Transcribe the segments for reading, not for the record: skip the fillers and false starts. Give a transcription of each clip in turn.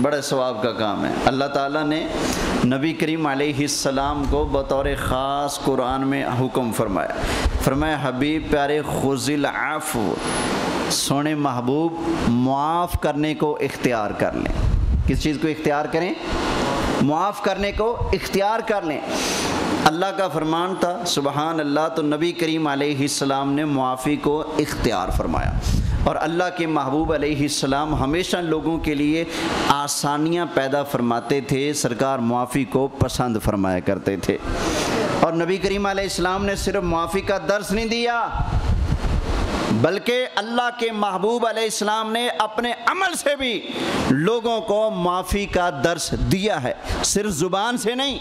بڑے ثواب کا کام ہے۔ اللہ تعالیٰ نے نبی کریم علیہ السلام کو بطور خاص قرآن میں حکم فرمایا حبیب پیارے خذ العفو، سونے محبوب معاف کرنے کو اختیار کر لیں۔ کس چیز کو اختیار کریں؟ معاف کرنے کو اختیار کر لیں۔ اللہ کا فرمان تھا سبحان اللہ، تو نبی کریم علیہ السلام نے معافی کو اختیار فرمایا، اور اللہ کے محبوب علیہ السلام ہمیشہ لوگوں کے لیے آسانیاں پیدا فرماتے تھے، سرکار معافی کو پسند فرمایا کرتے تھے۔ اور نبی کریم علیہ السلام نے صرف معافی کا درس نہیں دیا، بلکہ اللہ کے محبوب علیہ السلام نے اپنے عمل سے بھی لوگوں کو معافی کا درس دیا ہے، صرف زبان سے نہیں،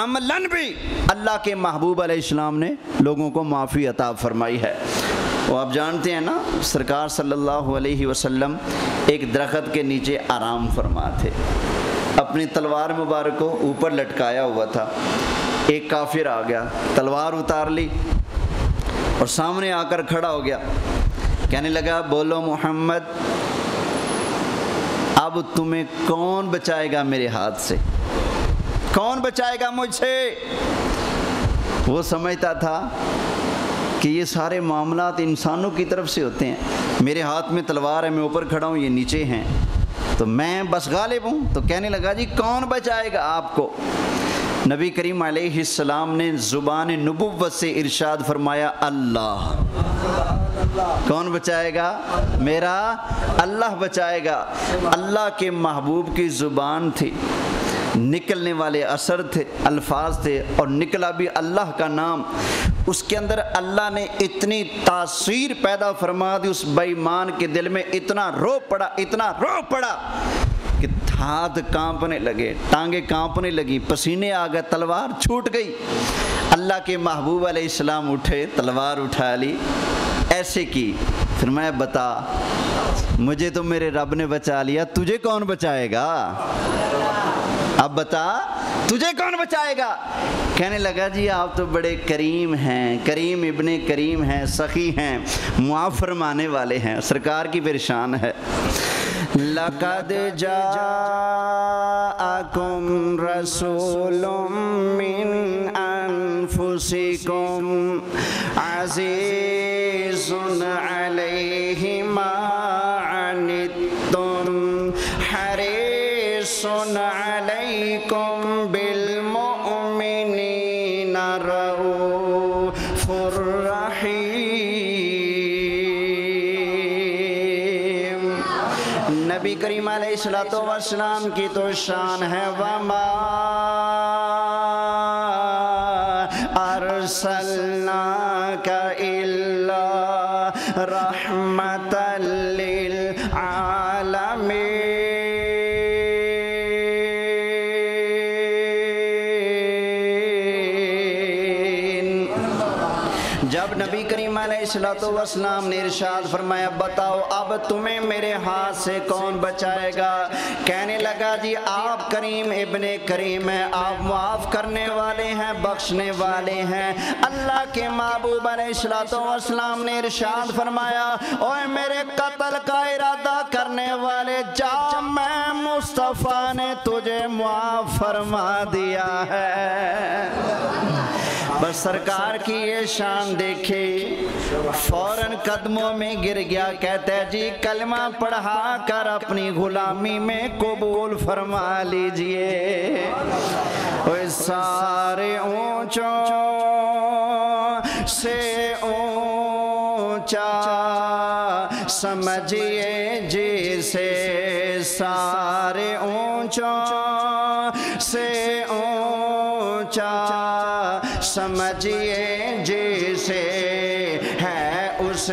عملاً بھی اللہ کے محبوب علیہ السلام نے لوگوں کو معافی عطا فرمائی ہے۔ وہ آپ جانتے ہیں نا، سرکار صلی اللہ علیہ وسلم ایک درخت کے نیچے آرام فرما تھے، اپنی تلوار مبارک کو اوپر لٹکایا ہوا تھا۔ ایک کافر آ گیا، تلوار اتار لی اور سامنے آ کر کھڑا ہو گیا، کہنے لگا بولو محمد، اب تمہیں کون بچائے گا میرے ہاتھ سے؟ کون بچائے گا مجھ سے؟ وہ سمجھتا تھا کہ یہ سارے معاملات انسانوں کی طرف سے ہوتے ہیں، میرے ہاتھ میں تلوار ہے، میں اوپر کھڑا ہوں، یہ نیچے ہیں، تو میں بس غالب ہوں۔ تو کہنے لگا جی کون بچائے گا آپ کو؟ نبی کریم علیہ السلام نے زبان نبوت سے ارشاد فرمایا اللہ۔ کون بچائے گا؟ میرا اللہ بچائے گا۔ اللہ کے محبوب کی زبان تھی، نکلنے والے اثر تھے، الفاظ تھے، اور نکلا بھی اللہ کا نام۔ اس کے اندر اللہ نے اتنی تاثیر پیدا فرما دی، اس بے ایمان کے دل میں اتنا رو پڑا کہ ہاتھ کانپنے لگے، ٹانگیں کانپنے لگی، پسینے آ گئے، تلوار چھوٹ گئی۔ اللہ کے محبوب علیہ السلام اٹھے، تلوار اٹھا لی، ایسے کی، پھر میں بتا، مجھے تو میرے رب نے بچا لیا، تجھے کون بچائے گا؟ اب بتا تجھے کون بچائے گا؟ کہنے لگا جی آپ تو بڑے کریم ہیں، کریم ابن کریم ہیں، سخی ہیں، معاف فرمانے والے ہیں۔ سرکار کی پھر شان ہے، لَقَدْ جَاءَكُمْ رَسُولٌ مِّنْ أَنفُسِكُمْ عَزِيزٌ عَلَيْهِ مَا عَنِتُّمْ حَرِيصٌ عَلَيْكُمْ بِالْمُؤْمِنِينَ رَءُوفٌ رَحِيمٌ۔ نبی کریم علیہ السلام کی تو شان ہے، وَمَا أَرْسَلْنَاكَ إِلَّا رَحْمَةً لِلْعَالَمِينَ۔ جب نبی کریم علیہ السلام نے ارشاد فرمایا بتاؤ اب تمہیں میرے ہاتھ سے کون بچائے گا؟ کہنے لگا جی آپ کریم ابن کریم ہیں، آپ معاف کرنے والے ہیں، بخشنے والے ہیں۔ اللہ کے محبوب علیہ السلام نے ارشاد فرمایا اوے میرے قتل کا ارادہ کرنے والے جا، میں مصطفیٰ نے تجھے معاف فرما دیا ہے۔ بس سرکار کی یہ شان دیکھے، فوراً قدموں میں گر گیا، کہتا ہے جی کلمہ پڑھا کر اپنی غلامی میں قبول فرما لیجئے۔ اوہ سارے اونچوں سے اونچا سمجھئے جسے، سارے اونچوں سے اونچا سمجھئے جسے، ہے اس